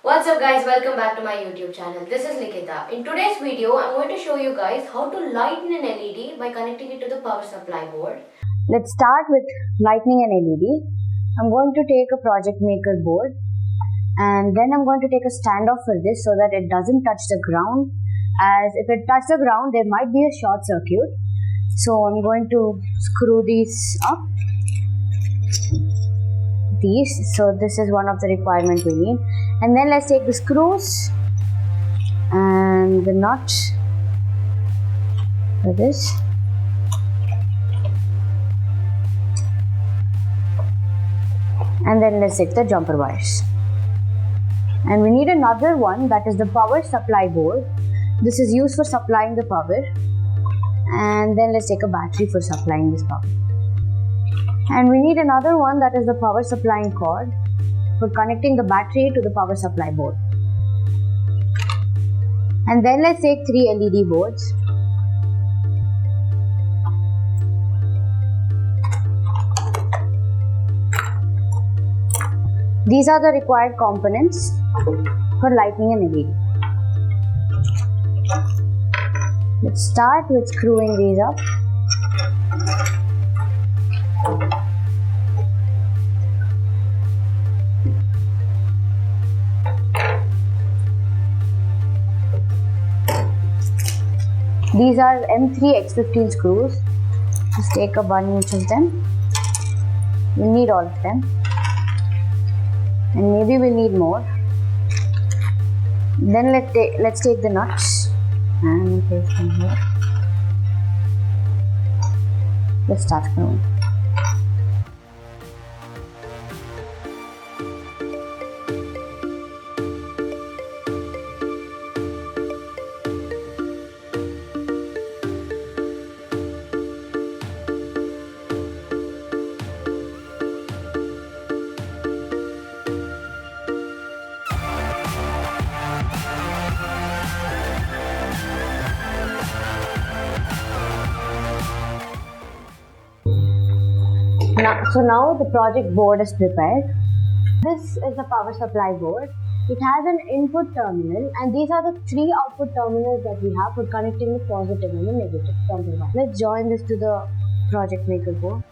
What's up guys, welcome back to my YouTube channel. This is Likhitha. In today's video, I'm going to show you guys how to lighten an LED by connecting it to the power supply board. Let's start with lightening an LED. I'm going to take a project maker board and then I'm going to take a standoff for this so that it doesn't touch the ground, as if it touches the ground there might be a short circuit. So I'm going to screw these up. So this is one of the requirements we need, and then let's take the screws and the nut for this, and then let's take the jumper wires, and we need another one, that is the power supply board. This is used for supplying the power, and then let's take a battery for supplying this power. And we need another one, that is the power supplying cord for connecting the battery to the power supply board. And then let's take 3 LED boards. These are the required components for lighting an LED. Let's start with screwing these up. These are M3X15 screws. Just take a bunch of them. We'll need all of them. And maybe we'll need more. Then let's take the nuts and take them here. Let's start screwing. So now the project board is prepared. This is the power supply board. It has an input terminal, and these are the 3 output terminals that we have for connecting the positive and the negative terminal. Let's join this to the project maker board.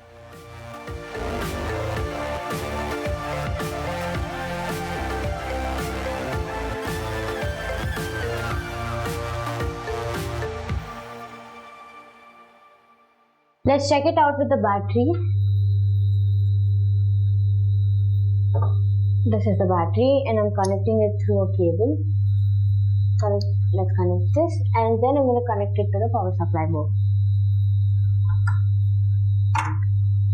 Let's check it out with the battery. This is the battery and I'm connecting it through a cable. Let's connect this, and then I'm going to connect it to the power supply board.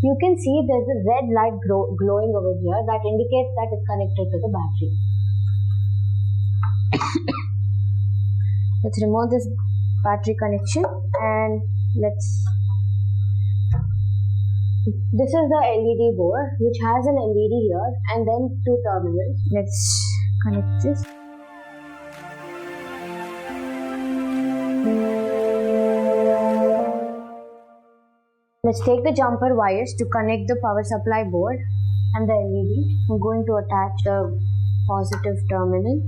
You can see there's a red light glowing over here that indicates that it's connected to the battery. Let's remove this battery connection and this is the LED board, which has an LED here and then 2 terminals. Let's connect this. Let's take the jumper wires to connect the power supply board and the LED. I'm going to attach the positive terminal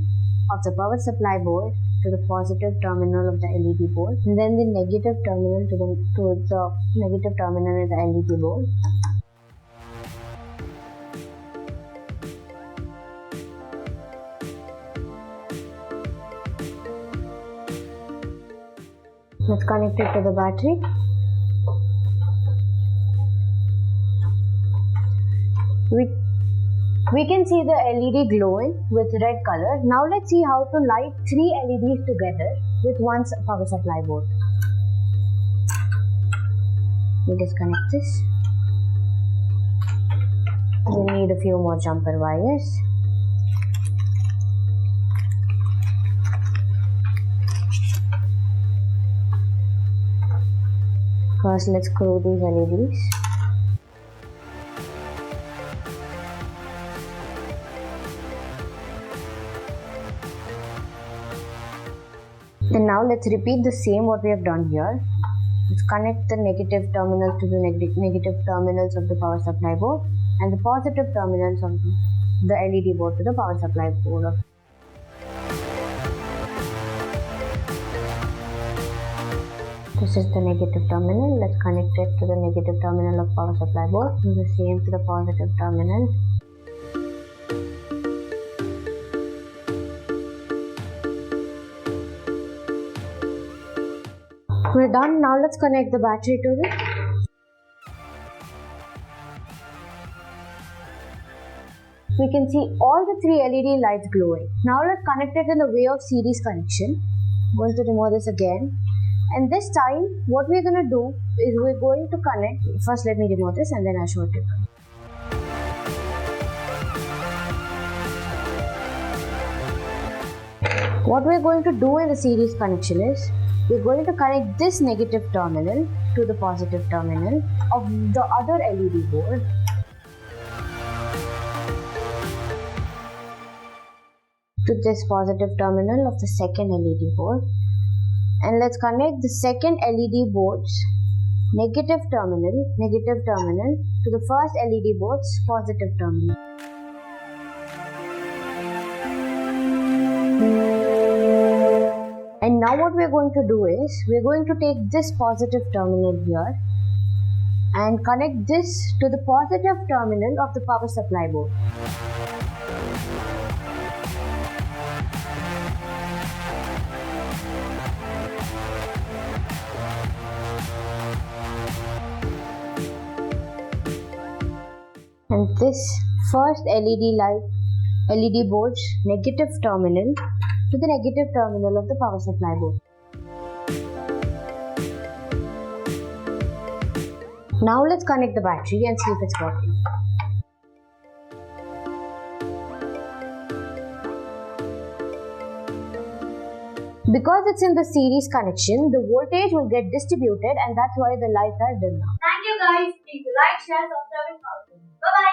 of the power supply board to the positive terminal of the LED board, and then the negative terminal to the negative terminal of the LED board. Let's connect it to the battery. We can see the LED glowing with red color. Now let's see how to light 3 LEDs together with one power supply board. We disconnect this. We need a few more jumper wires. First, let's screw these LEDs. And now let's repeat the same what we have done here. Let's connect the negative terminal to the negative terminals of the power supply board and the positive terminals of the LED board to the power supply board. This is the negative terminal. Let's connect it to the negative terminal of power supply board. Do the same to the positive terminal. We're done. Now let's connect the battery to it. We can see all the 3 LED lights glowing. Now let's connect it in the way of series connection. I'm going to remove this again. And this time, what we're going to do is we're going to connect. First, let me remove this and then I'll show it to you. What we're going to do in the series connection is we're going to connect this negative terminal to the positive terminal of the other LED board. To this positive terminal of the second LED board. And let's connect the second LED board's negative terminal to the first LED board's positive terminal. And now what we're going to do is we're going to take this positive terminal here and connect this to the positive terminal of the power supply board. And this first LED board's negative terminal to the negative terminal of the power supply board. Now let's connect the battery and see if it's working. Because it's in the series connection, the voltage will get distributed and that's why the lights are dim now. Thank you guys. Please like, share, subscribe and comment. Bye bye.